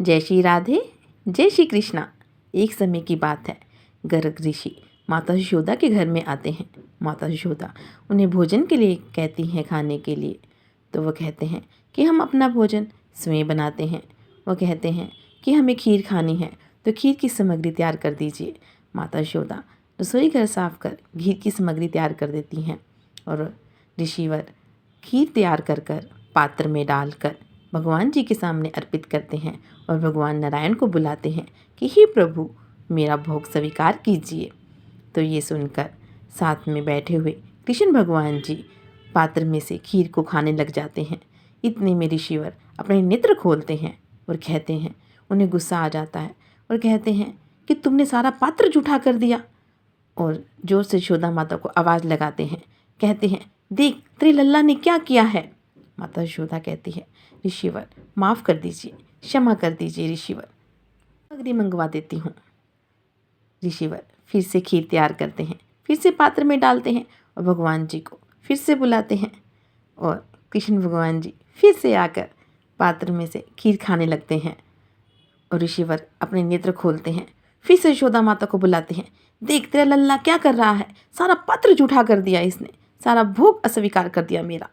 जय श्री राधे, जय श्री कृष्णा। एक समय की बात है। गर्ग ऋषि माता यशोदा के घर में आते हैं। माता यशोदा उन्हें भोजन के लिए कहती हैं, खाने के लिए। तो वो कहते हैं कि हम अपना भोजन स्वयं बनाते हैं। वो कहते हैं कि हमें खीर खानी है, तो खीर की सामग्री तैयार कर दीजिए। माता यशोदा रसोई घर साफ कर खीर की सामग्री तैयार कर देती हैं और ऋषिवर खीर तैयार कर पात्र में डालकर भगवान जी के सामने अर्पित करते हैं और भगवान नारायण को बुलाते हैं कि हे प्रभु, मेरा भोग स्वीकार कीजिए। तो ये सुनकर साथ में बैठे हुए कृष्ण भगवान जी पात्र में से खीर को खाने लग जाते हैं। इतने में ऋषिवर अपने नेत्र खोलते हैं और कहते हैं, उन्हें गुस्सा आ जाता है और कहते हैं कि तुमने सारा पात्र जूठा कर दिया। और जोर से यशोदा माता को आवाज़ लगाते हैं, कहते हैं, देख तेरे लल्ला ने क्या किया है। माता यशोदा कहती है, ऋषिवर माफ़ कर दीजिए, क्षमा कर दीजिए ऋषिवर, सामग्री मंगवा देती हूँ। ऋषिवर फिर से खीर तैयार करते हैं, फिर से पात्र में डालते हैं और भगवान जी को फिर से बुलाते हैं और कृष्ण भगवान जी फिर से आकर पात्र में से खीर खाने लगते हैं। और ऋषिवर अपने नेत्र खोलते हैं, फिर से यशोदा माता को बुलाते हैं, देख तेरा लल्ला क्या कर रहा है, सारा पात्र जूठा कर दिया इसने, सारा भोग अस्वीकार कर दिया मेरा,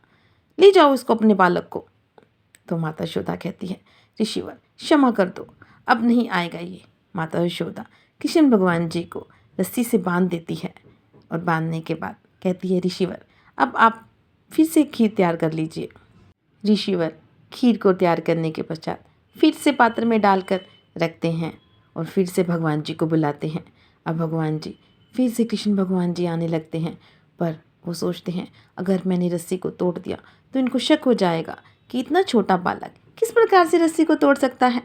ले जाओ इसको अपने बालक को। तो माता यशोदा कहती है, ऋषिवर क्षमा कर दो, अब नहीं आएगा ये। माता यशोदा कृष्ण भगवान जी को रस्सी से बांध देती है और बांधने के बाद कहती है, ऋषिवर अब आप फिर से खीर तैयार कर लीजिए। ऋषिवर खीर को तैयार करने के पश्चात फिर से पात्र में डालकर रखते हैं और फिर से भगवान जी को बुलाते हैं। अब भगवान जी फिर से कृष्ण भगवान जी आने लगते हैं, पर वो सोचते हैं अगर मैंने रस्सी को तोड़ दिया तो इनको शक हो जाएगा कि इतना छोटा बालक किस प्रकार से रस्सी को तोड़ सकता है।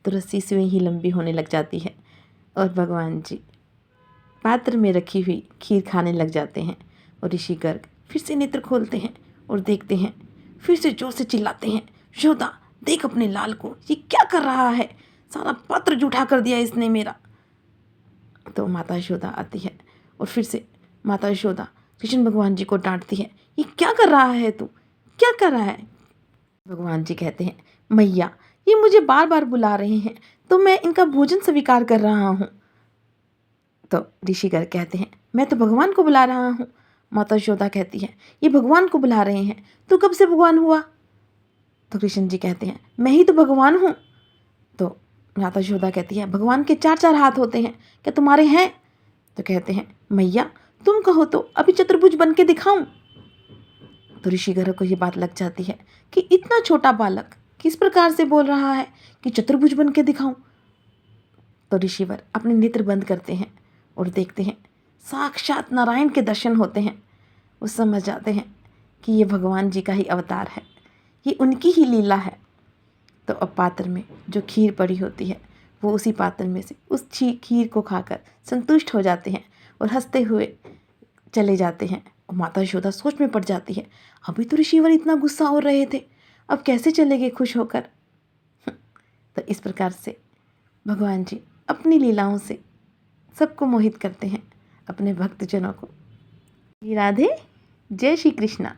तो रस्सी स्वयं ही लंबी होने लग जाती है और भगवान जी पात्र में रखी हुई खीर खाने लग जाते हैं। और ऋषि गर्ग फिर से नेत्र खोलते हैं और देखते हैं, फिर से जोर से चिल्लाते हैं, यशोदा देख अपने लाल को, ये क्या कर रहा है, सारा पात्र जूठा कर दिया इसने मेरा। तो माता यशोदा आती है और फिर से माता यशोदा कृष्ण भगवान जी को डांटती है, ये क्या कर रहा है तू, क्या कर रहा है। भगवान जी कहते हैं, मैया ये मुझे बार बार बुला रहे हैं तो मैं इनका भोजन स्वीकार कर रहा हूँ। तो ऋषिगर कहते हैं, मैं तो भगवान को बुला रहा हूँ। माता यशोदा कहती है, ये भगवान को बुला रहे हैं, तू कब से भगवान हुआ। तो कृष्ण जी कहते हैं, मैं ही तो भगवान हूँ। तो माता यशोदा कहती है, भगवान के 4-4 हाथ होते हैं, क्या तुम्हारे हैं। तो कहते हैं, मैया तुम कहो तो अभी चतुर्भुज बन के दिखाऊं। तो ऋषिगर को ये बात लग जाती है कि इतना छोटा बालक किस प्रकार से बोल रहा है कि चतुर्भुज बन के दिखाऊं। तो ऋषिवर अपने नेत्र बंद करते हैं और देखते हैं साक्षात नारायण के दर्शन होते हैं। वो समझ जाते हैं कि ये भगवान जी का ही अवतार है, ये उनकी ही लीला है। तो अब पात्र में जो खीर पड़ी होती है वो उसी पात्र में से उस खीर को खाकर संतुष्ट हो जाते हैं और हंसते हुए चले जाते हैं। और माता यशोदा सोच में पड़ जाती है, अभी तो ऋषिवर इतना गुस्सा हो रहे थे, अब कैसे चले गए खुश होकर। तो इस प्रकार से भगवान जी अपनी लीलाओं से सबको मोहित करते हैं, अपने भक्तजनों को। राधे, जय श्री कृष्णा।